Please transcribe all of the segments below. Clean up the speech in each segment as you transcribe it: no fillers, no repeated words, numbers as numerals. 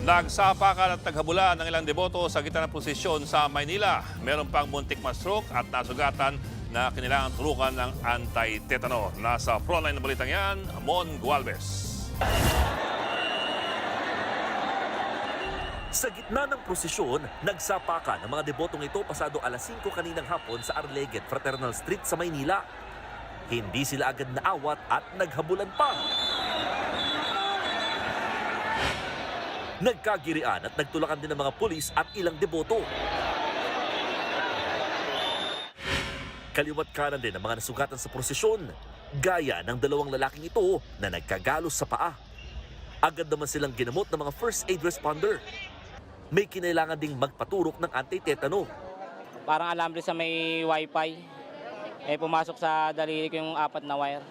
Nagsapakan at naghabulan ng ilang deboto sa gitna ng prosesyon sa Maynila. Meron pang muntik ma-stroke at nasugatan na kailangan tulukan ng anti-tetano. Nasa frontline ng balitang yan, Mon Gualvez. Sa gitna ng prosesyon, nagsapakan ang mga debotong ito pasado alas 5 kaninang hapon sa Arleguet Fraternal Street sa Maynila. Hindi sila agad naawat at naghabulan pa. Nagkagirian at nagtulakan din ng mga pulis at ilang deboto. Kaliwat kanan din ang mga nasugatan sa prosesyon, gaya ng dalawang lalaking ito na nagkagalos sa paa. Agad naman silang ginamot ng mga first aid responder. May kinailangan ding magpaturok ng anti-tetano. Parang alambre sa may wifi. Pumasok sa daliri ko yung 4 na wire.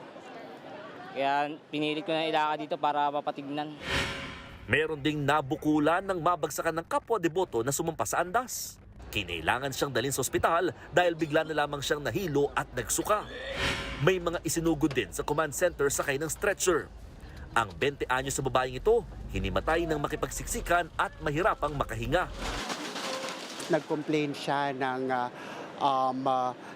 Kaya pinilit ko na ilaka dito para mapatignan. Meron ding nabukulan ng mabagsakan ng kapwa deboto na sumampa sa andas. Kinailangan siyang dalhin sa ospital dahil bigla na lamang siyang nahilo at nagsuka. May mga isinugod din sa command center sakay ng stretcher. Ang 20 anyos sa babaeng ito, hinimatay ng makipagsiksikan at mahirapang makahinga. Nag-complain siya ng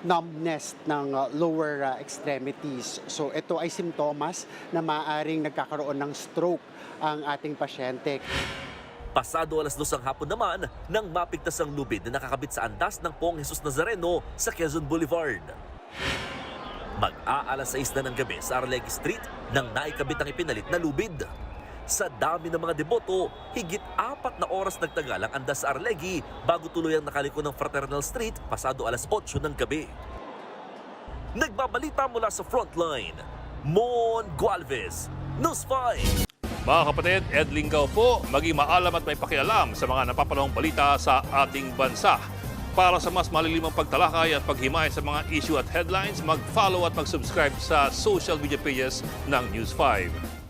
numbness ng lower extremities. So ito ay simptomas na maaaring nagkakaroon ng stroke ang ating pasyente. Pasado alas 2 ang hapon naman nang mapigtas ang lubid na nakakabit sa andas ng Poong Jesus Nazareno sa Quezon Boulevard. Mag-aalas 6 na ng gabi sa Arleguet Street nang naikabit ang ipinalit na lubid. Sa dami ng mga deboto, higit 4 na oras nagtagal ang andas sa Arleguet bago tuluyang nakaliko ng Fraternal Street pasado alas 8 ng gabi. Nagbabalita mula sa frontline, Mon Gualvez, News 5. Mga kapatid, Ed Lingaw po, maging maalam at may pakialam sa mga napapanahong balita sa ating bansa. Para sa mas malilimang pagtalakay at paghimay sa mga issue at headlines, mag-follow at mag-subscribe sa social media pages ng News 5.